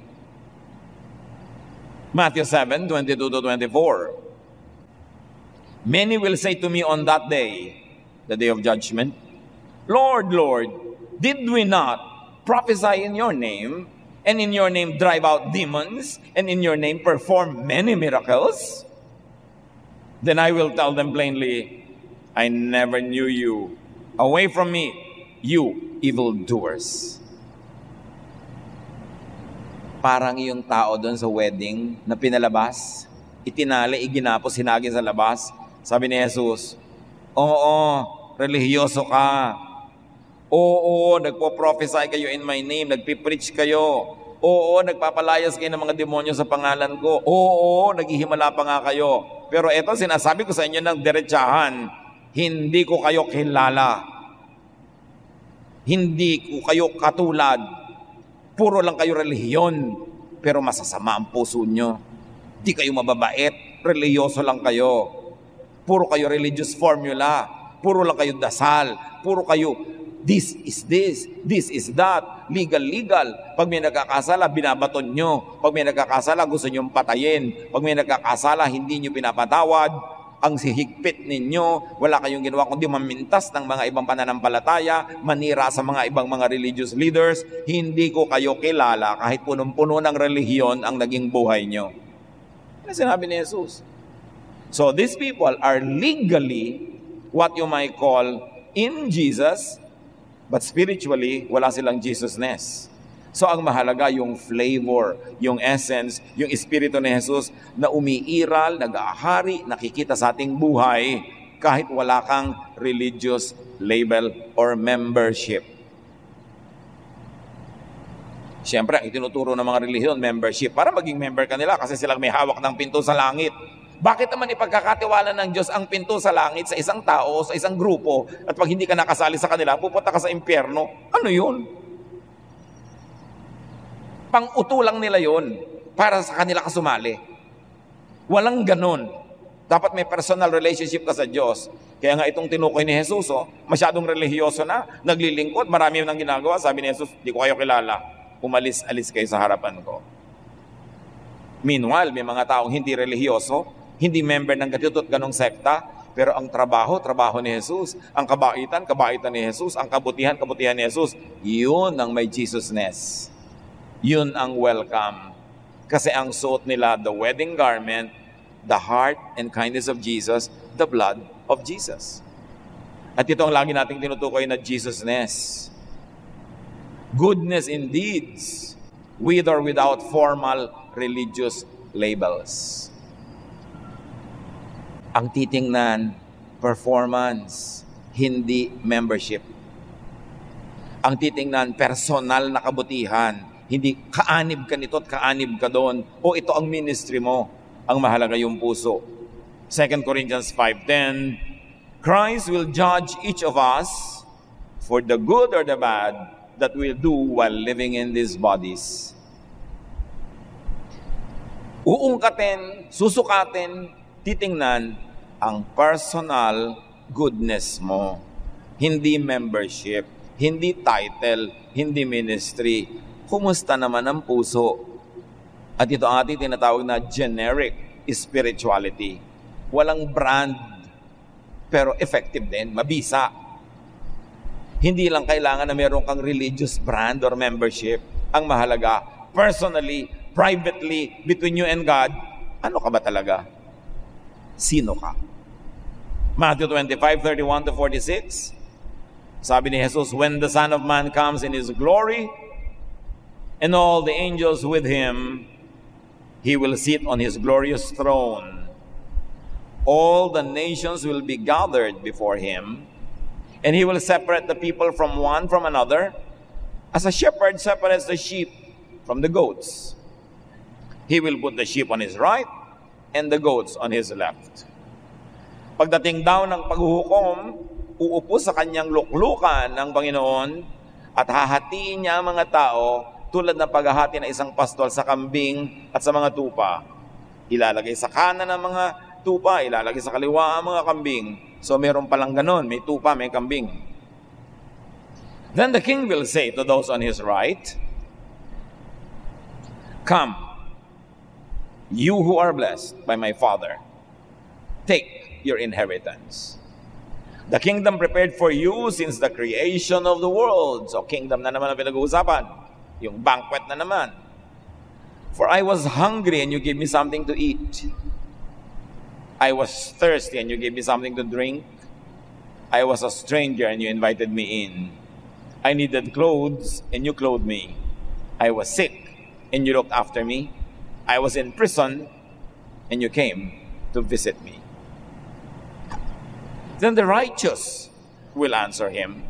Matthew 7:22-24. Many will say to me on that day, the day of judgment, Lord, Lord, did we not prophesy in your name, and in your name drive out demons, and in your name perform many miracles? Then I will tell them plainly, I never knew you. Away from me, you evildoers. Parang yung tao doon sa wedding na pinalabas, itinali, iginapos, hinagin sa labas. Sabi ni Jesus, oo, religyoso ka. Oo, nagpo-prophesy kayo in my name, nagpipreach kayo. Oo, nagpapalayas kayo ng mga demonyo sa pangalan ko. Oo, naghihimala pa nga kayo. Pero eto, sinasabi ko sa inyo ng diretsahan, hindi ko kayo kilala. Hindi ko kayo katulad. Puro lang kayo relihiyon, pero masasama ang puso nyo. Di kayo mababait, religyoso lang kayo. Puro kayo religious formula, puro lang kayo dasal, puro kayo This is that, legal. Pag may nagkakasala, binabaton nyo. Pag may nagkakasala, gusto nyo patayin. Pag may nagkakasala, hindi nyo pinapatawad. Ang sihigpit ninyo, wala kayong ginawa kundi mamintas ng mga ibang pananampalataya, manira sa mga ibang mga religious leaders. Hindi ko kayo kilala kahit punong-puno ng relihiyon ang naging buhay nyo. Ano sinabi ni Jesus? So these people are legally what you might call in Jesus, but spiritually, wala silang Jesusness. So ang mahalaga yung flavor, yung essence, yung espiritu ni Jesus na umiiral, nag-aahari, nakikita sa ating buhay kahit wala kang religious label or membership. Siyempre, ang itinuturo ng mga relihiyon, membership. Para maging member ka nila kasi silang may hawak ng pinto sa langit. Bakit naman ipagkakatiwala ng Diyos ang pinto sa langit sa isang tao, sa isang grupo, at pag hindi ka nakasali sa kanila, pupunta ka sa impyerno? Ano yun? Pang-utulang nila yon para sa kanila kasumali. Walang ganon. Dapat may personal relationship ka sa Diyos. Kaya nga itong tinukoy ni Jesus, masyadong relihiyoso na, naglilingkod, marami nang ginagawa. Sabi ni Jesus, di ko kayo kilala. Umalis-alis kayo sa harapan ko. Meanwhile, may mga taong hindi relihiyoso, hindi member ng ganito at ganong sekta, pero ang trabaho ni Jesus. Ang kabaitan ni Jesus. Ang kabutihan ni Jesus. Yun ang may Jesusness. Yun ang welcome. Kasi ang suot nila, the wedding garment, the heart and kindness of Jesus, the blood of Jesus. At ito ang lagi nating tinutukoy na Jesusness. Goodness in deeds, with or without formal religious labels. Ang titingnan, performance, hindi membership. Ang titingnan, personal na kabutihan. Hindi kaanib ka nito at kaanib ka doon. O ito ang ministry mo. Ang mahalaga yung puso. 2 Corinthians 5:10, Christ will judge each of us for the good or the bad that we'll do while living in these bodies. Uungkatin, susukatin, titingnan ang personal goodness mo. Hindi membership, hindi title, hindi ministry. Kumusta naman ang puso? At ito ang ating tinatawag na generic spirituality. Walang brand, pero effective din, mabisa. Hindi lang kailangan na meron kang religious brand or membership. Ang mahalaga, personally, privately, between you and God, ano ka ba talaga? Sino ka? Matthew 25:31-46, sabi ni Jesus, when the Son of Man comes in His glory, and all the angels with Him, He will sit on His glorious throne. All the nations will be gathered before Him, and He will separate the people from one from another, as a shepherd separates the sheep from the goats. He will put the sheep on His right, and the goats on His left. Pagdating daw ng paghuhukom, uupo sa kanyang luklukan ng Panginoon, at hahatiin niya ang mga tao tulad ng paghahati ng isang pastol sa kambing at sa mga tupa. Ilalagay sa kanan ng mga tupa, ilalagay sa kaliwa ang mga kambing. So meron palang ganon, may tupa, may kambing. Then the king will say to those on his right, come, you who are blessed by my Father, take your inheritance. The kingdom prepared for you since the creation of the world. So kingdom na naman ang pinag-uusapan. Yung banquet na naman. For I was hungry and you gave me something to eat. I was thirsty and you gave me something to drink. I was a stranger and you invited me in. I needed clothes and you clothed me. I was sick and you looked after me. I was in prison and you came to visit me. Then the righteous will answer him,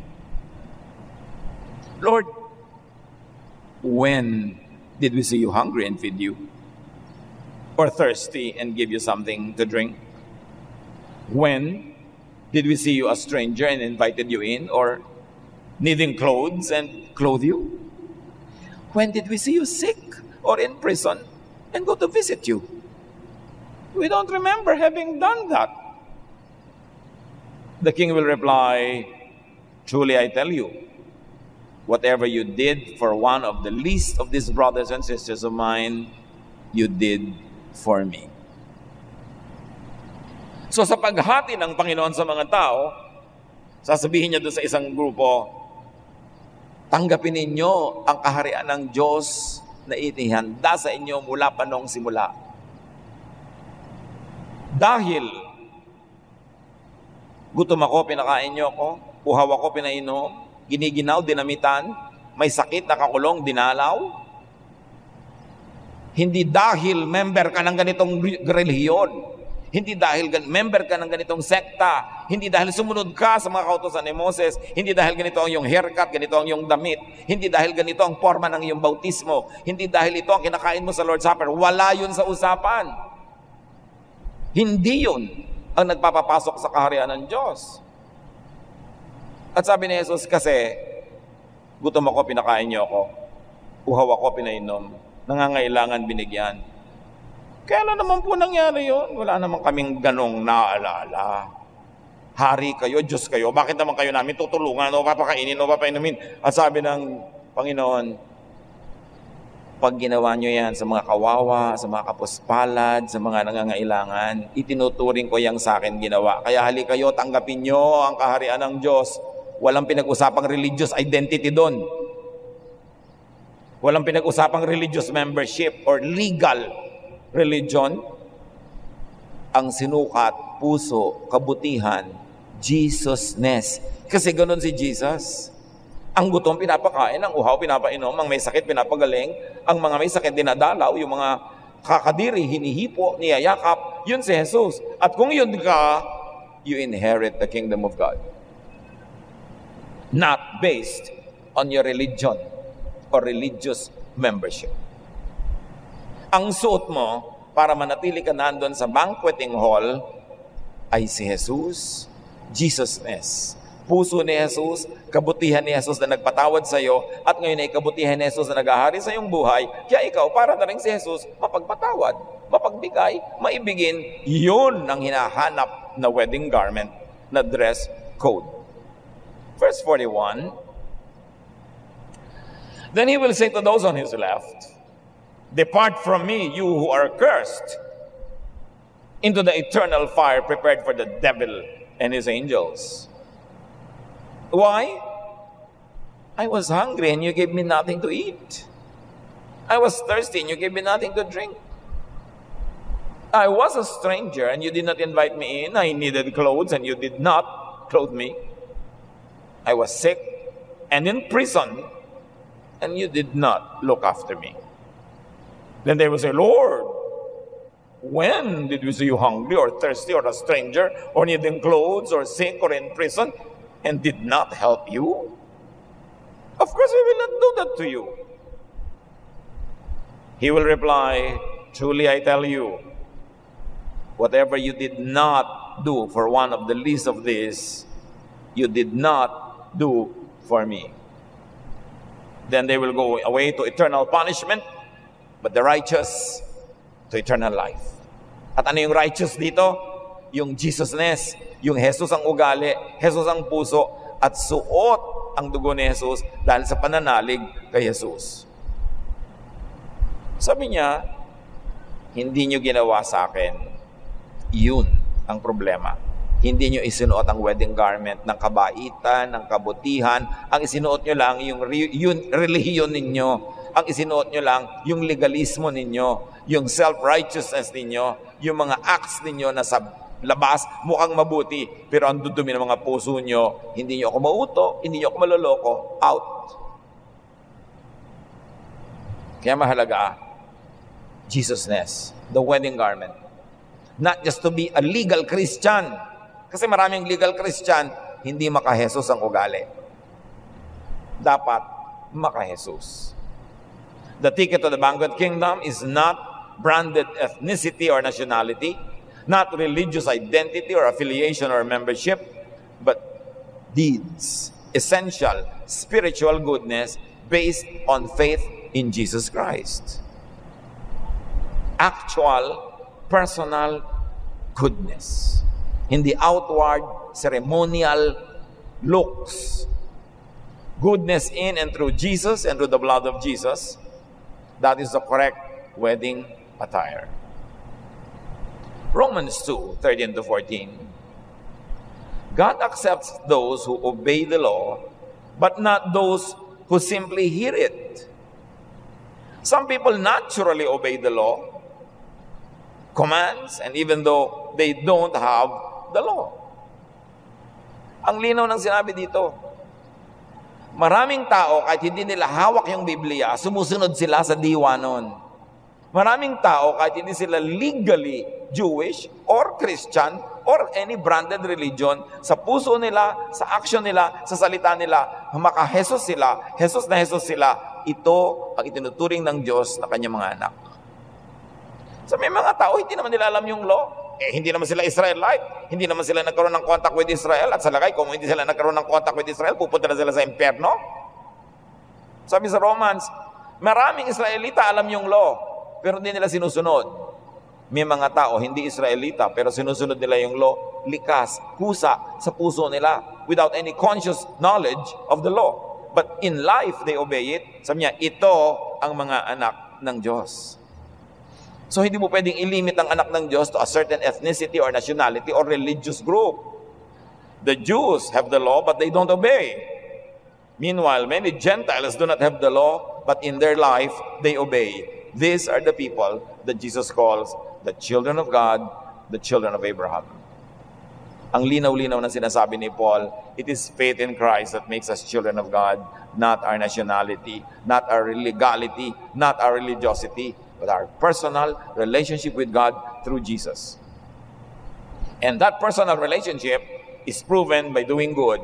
Lord, when did we see you hungry and feed you? Or thirsty and give you something to drink? When did we see you a stranger and invited you in? Or needing clothes and clothe you? When did we see you sick or in prison and go to visit you? We don't remember having done that. The king will reply, Truly I tell you, whatever you did for one of the least of these brothers and sisters of mine, you did for me. So sa paghati ng Panginoon sa mga tao, sasabihin niya doon sa isang grupo, tanggapin ninyo ang kaharian ng Diyos na inihanda sa inyo mula pa noong simula. Dahil gutom ako, pinakain niyo ako, uhaw ako, pinainom, giniginaw, dinamitan, may sakit, nakakulong, dinalaw. Hindi dahil member ka ng ganitong relihiyon, hindi dahil member ka ng ganitong sekta, hindi dahil sumunod ka sa mga kautusan ni Moses, hindi dahil ganito ang iyong haircut, ganito ang iyong damit, hindi dahil ganito ang forma ng iyong bautismo, hindi dahil ito ang kinakain mo sa Lord's Supper. Wala yun sa usapan. Hindi yun ang nagpapapasok sa kaharian ng Diyos. At sabi ni Jesus, kasi gutom ako, pinakain niyo ako, uhaw ako, pinainom, nangangailangan, binigyan. Kailan naman po nangyari yun? Wala naman kaming ganong naalala. Hari kayo, Diyos kayo, bakit naman kayo namin tutulungan o papakainin o papainumin? At sabi ng Panginoon, pag ginawa nyo yan sa mga kawawa, sa mga kapuspalad, sa mga nangangailangan, itinuturing ko yang sa akin ginawa. Kaya hali kayo, tanggapin nyo ang kaharian ng Diyos. Walang pinag-usapang religious identity doon. Walang pinag-usapang religious membership or legal religion. Ang sinukat, puso, kabutihan, Jesusness. Kasi ganun si Jesus. Ang gutom pinapakain, ang uhaw pinapainom, ang may sakit pinapagaling, ang mga may sakit dinadalaw, yung mga kakadiri, hinihipo, niyayakap, yun si Jesus. At kung yun ka, you inherit the kingdom of God. Not based on your religion or religious membership. Ang suot mo para manatili ka nandun sa banqueting hall ay si Jesus, Jesusness. Puso ni Jesus, kabutihan ni Jesus na nagpatawad sa iyo, at ngayon ay kabutihan ni Jesus na naghahari sa iyong buhay, kaya ikaw, para na rin si Jesus, mapagpatawad, mapagbigay, maibigin. Yun ang hinahanap na wedding garment, na dress code. Verse 41, then he will say to those on his left, depart from me, you who are cursed, into the eternal fire prepared for the devil and his angels. Why? I was hungry and you gave me nothing to eat. I was thirsty and you gave me nothing to drink. I was a stranger and you did not invite me in. I needed clothes and you did not clothe me. I was sick and in prison and you did not look after me. Then they will say, Lord, when did we see you hungry or thirsty or a stranger or needing clothes or sick or in prison and did not help you? Of course we will not do that to you. He will reply, truly I tell you, whatever you did not do for one of the least of these, you did not do for me. Then they will go away to eternal punishment, but the righteous to eternal life. At ano yung righteous dito? Yung Jesusness, yung Jesus ang ugali, Jesus ang puso, at suot ang dugo ni Jesus dahil sa pananalig kay Jesus. Sabi niya, hindi nyo ginawa sa akin. Yun ang problema. Hindi nyo isinuot ang wedding garment ng kabaitan, ng kabutihan. Ang isinuot nyo lang yung relihiyon ninyo. Ang isinuot nyo lang yung legalismo ninyo, yung self-righteousness ninyo, yung mga acts ninyo na sa labas mukhang mabuti, pero ang dudumi ng mga puso nyo, hindi nyo ako mauto, hindi nyo ako maloloko, out. Kaya mahalaga, Jesusness, the wedding garment. Not just to be a legal Christian. Kasi maraming legal Christian, hindi maka-Jesus ang ugali. Dapat maka-Jesus. The ticket to the banquet kingdom is not branded ethnicity or nationality, not religious identity or affiliation or membership, but deeds, essential spiritual goodness based on faith in Jesus Christ. Actual, personal goodness. Hindi outward, ceremonial looks, goodness in and through Jesus and through the blood of Jesus, that is the correct wedding attire. Romans 2:13-14. God accepts those who obey the law, but not those who simply hear it. Some people naturally obey the law, commands, and even though they don't have the law. Ang linaw ng sinabi dito, maraming tao, kahit hindi nila hawak yung Biblia, sumusunod sila sa diwa nun. Maraming tao, kahit hindi sila legally Jewish or Christian or any branded religion, sa puso nila, sa action nila, sa salita nila, maka-Jesus sila, Jesus na Jesus sila, ito ang itinuturing ng Diyos na kanyang mga anak. So may mga tao, hindi naman nila alam yung law. Hindi naman sila Israelite. Hindi naman sila nagkaroon ng contact with Israel. At sa lagay, kung hindi sila nagkaroon ng contact with Israel, pupunta na sila sa impyerno. Sabi sa Romans, maraming Israelita alam yung law, pero hindi nila sinusunod. May mga tao, hindi Israelita, pero sinusunod nila yung law, likas, kusa sa puso nila, without any conscious knowledge of the law. But in life, they obey it. Sabi niya, ito ang mga anak ng Diyos. So hindi mo pwedeng ilimit ang anak ng Diyos to a certain ethnicity or nationality or religious group. The Jews have the law, but they don't obey. Meanwhile, many Gentiles do not have the law, but in their life, they obey. These are the people that Jesus calls the children of God, the children of Abraham. Ang linaw-linaw na sinasabi ni Paul, it is faith in Christ that makes us children of God, not our nationality, not our legality, not our religiosity, but our personal relationship with God through Jesus. And that personal relationship is proven by doing good,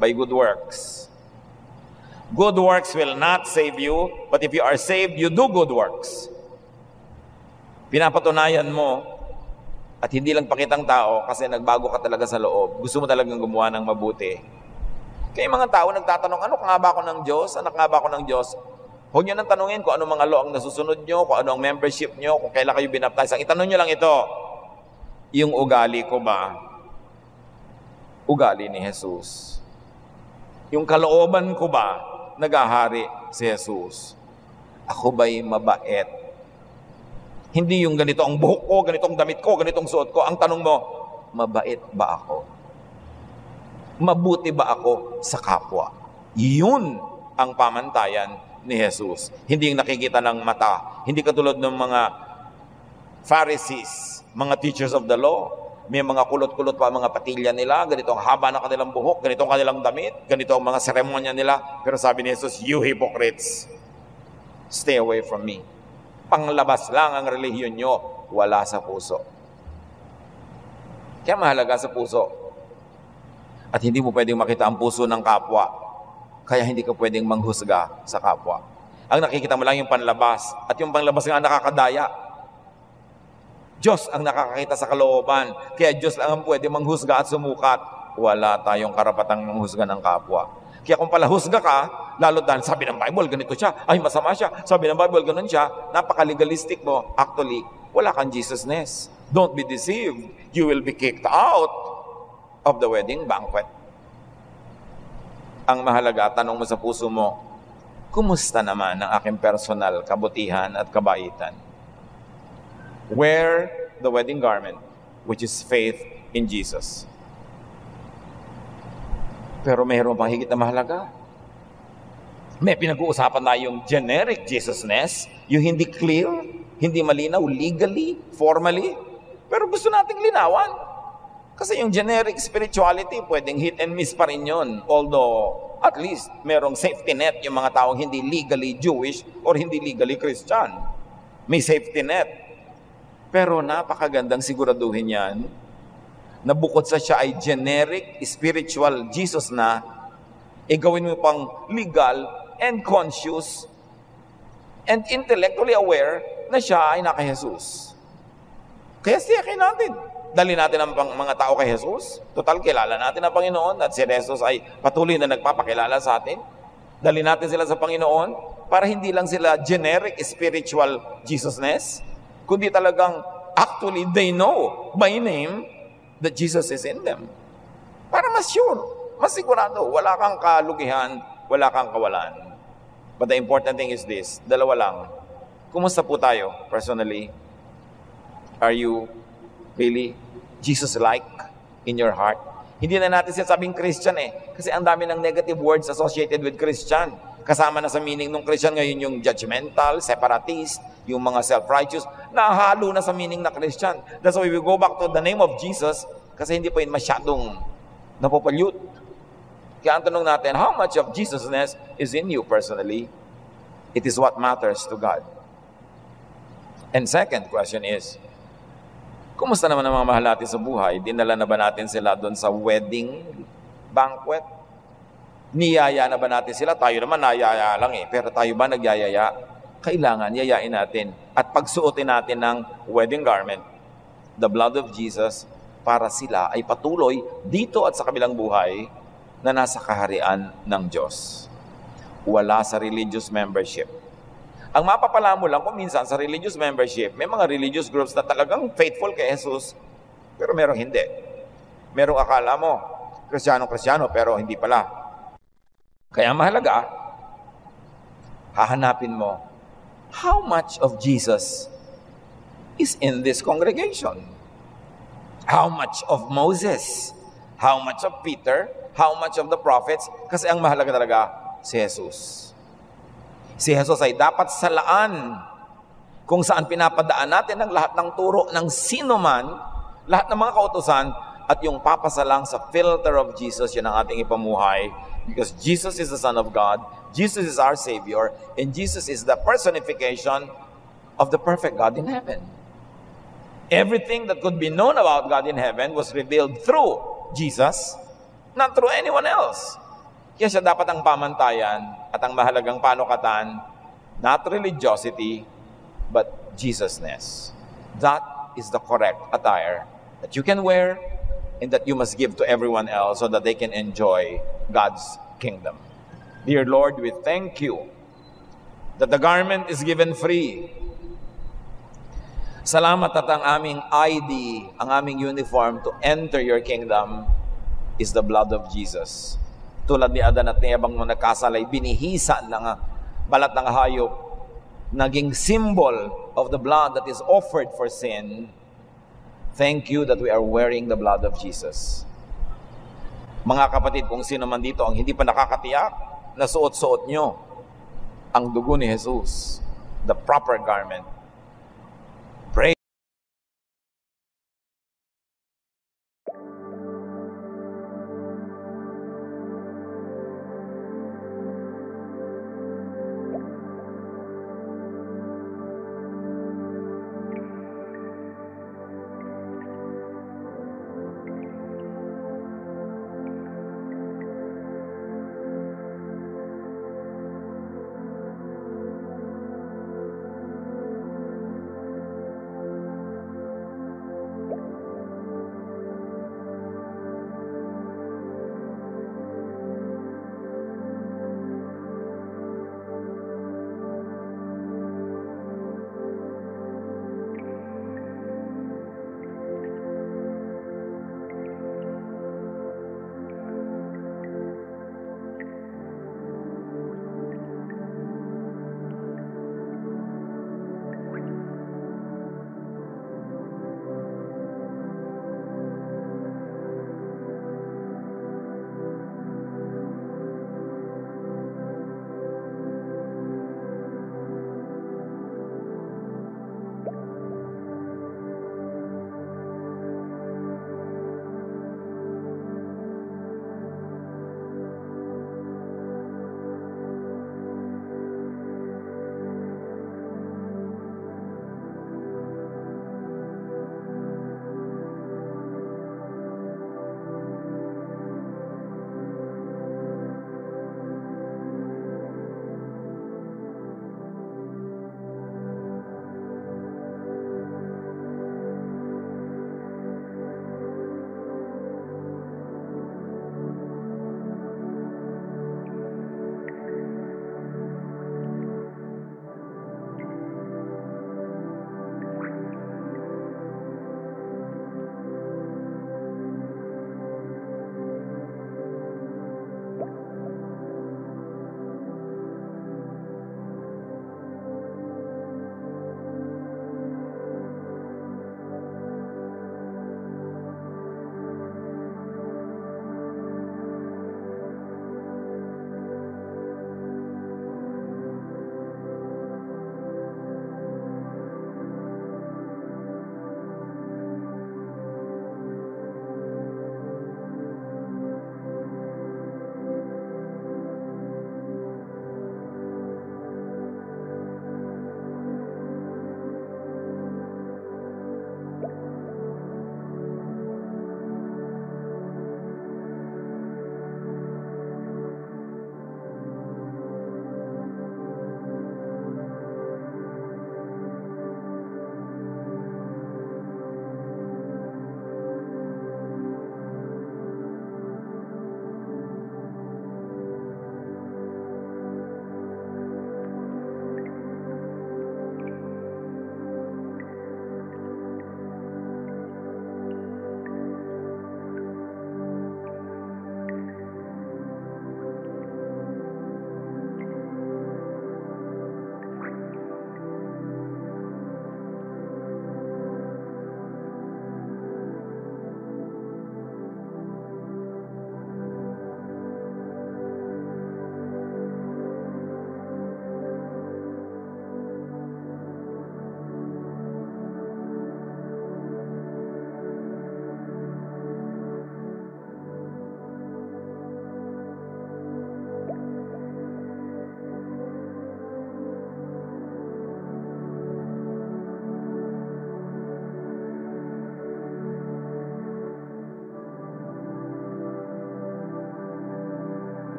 by good works. Good works will not save you, but if you are saved, you do good works. Pinapatunayan mo, at hindi lang pakitang tao kasi nagbago ka talaga sa loob. Gusto mo talagang gumawa ng mabuti. Kaya mga tao nagtatanong, ano nga ba ako ng Diyos? Anak nga ba ako ng Diyos? Huwag nyo nang tanungin kung anong mga law ang nasusunod nyo, kung ano ang membership nyo, kung kailan kayo binaptize. Ang itanong nyo lang ito, yung ugali ko ba? Ugali ni Jesus. Yung kalooban ko ba? Nagahari si Jesus. Ako ba'y mabait? Hindi yung ganito ang buhok ko, ganitong damit ko, ganitong suot ko. Ang tanong mo, mabait ba ako? Mabuti ba ako sa kapwa? Yun ang pamantayan ni Jesus. Hindi yung nakikita ng mata. Hindi katulad ng mga Pharisees, mga teachers of the law. May mga kulot-kulot pa mga patilya nila, ganito ang haba ng kanilang buhok, ganito ang kanilang damit, ganito ang mga seremonya nila. Pero sabi ni Jesus, you hypocrites, stay away from me. Panglabas lang ang relihiyon nyo, wala sa puso. Kaya mahalaga sa puso. At hindi mo pwedeng makita ang puso ng kapwa. Kaya hindi ka pwedeng manghusga sa kapwa. Ang nakikita mo lang yung panlabas. At yung panlabas nga nakakadaya. Diyos ang nakakakita sa kalooban. Kaya Diyos lang ang pwede manghusga at sumukat. Wala tayong karapatang manghusga ng kapwa. Kaya kung pala husga ka, lalo dahil sabi ng Bible, ganito siya, ay masama siya. Sabi ng Bible, ganun siya. Napaka-legalistic mo. Actually, wala kang Jesusness. Don't be deceived. You will be kicked out of the wedding banquet. Ang mahalaga, tanong mo sa puso mo, kumusta naman ang aking personal kabutihan at kabaitan? Wear the wedding garment, which is faith in Jesus. Pero mayroon pang higit na mahalaga. May pinag-uusapan na yung generic Jesusness, yung hindi clear, hindi malinaw, legally, formally. Pero gusto nating linawan. Kasi yung generic spirituality, pwedeng hit and miss pa rin yun. Although, at least, merong safety net yung mga taong hindi legally Jewish or hindi legally Christian. May safety net. Pero napakagandang siguraduhin yan na bukod sa siya ay generic, spiritual Jesus na, gawin mo pang legal and conscious and intellectually aware na siya ay naka-Jesus. Kaya siyakin natin. Dali natin ang mga tao kay Jesus. Total, kilala natin ang Panginoon at si Jesus ay patuloy na nagpapakilala sa atin. Dali natin sila sa Panginoon para hindi lang sila generic spiritual Jesusness, kundi talagang actually they know by name that Jesus is in them. Para mas sure. mas sigurado, wala kang kalugihan, wala kang kawalan. But the important thing is this, dalawa lang. Kumusta po tayo personally? Are you really Jesus-like in your heart? Hindi na natin sinasabing Christian kasi ang dami ng negative words associated with Christian. Kasama na sa meaning ng Christian ngayon yung judgmental, separatist, yung mga self-righteous, nahalo na sa meaning na Christian. That's why we go back to the name of Jesus kasi hindi pa yun masyadong napopollute. Kaya ang tanong natin, how much of Jesusness is in you personally? It is what matters to God. And second question is, kumusta naman ang mga mahal natin sa buhay? Dinala na ba natin sila doon sa wedding banquet? Niyaya na ba natin sila? Tayo naman nayaya lang pero tayo ba nagyayaya? Kailangan yayain natin at pagsuotin natin ng wedding garment, the blood of Jesus, para sila ay patuloy dito at sa kabilang buhay na nasa kaharian ng Diyos. Wala sa religious membership. Ang mapapala mo lang kung minsan sa religious membership, may mga religious groups na talagang faithful kay Jesus, pero merong hindi. Merong akala mo, Kristiyano, pero hindi pala. Kaya mahalaga, hahanapin mo, how much of Jesus is in this congregation? How much of Moses? How much of Peter? How much of the prophets? Kasi ang mahalaga talaga, si Jesus. Si Jesus ay dapat salaan kung saan pinapadaan natin ang lahat ng turo ng sino man, lahat ng mga kautusan, at yung papasalang sa filter of Jesus, yun ang ating ipamuhay. Because Jesus is the Son of God, Jesus is our Savior, and Jesus is the personification of the perfect God in heaven. Everything that could be known about God in heaven was revealed through Jesus, not through anyone else. Kaya siya dapat ang pamantayan at ang mahalagang panukatan, not religiosity, but Jesusness. That is the correct attire that you can wear and that you must give to everyone else so that they can enjoy God's kingdom. Dear Lord, we thank you that the garment is given free. Salamat at ang aming ID, ang aming uniform to enter your kingdom is the blood of Jesus. Tulad ni Adan at ni Ebang nung nagkasalay, binihisa ng balat ng hayop, naging symbol of the blood that is offered for sin. Thank you that we are wearing the blood of Jesus. Mga kapatid, kung sino man dito ang hindi pa nakakatiyak, nasuot-suot nyo ang dugo ni Jesus, the proper garment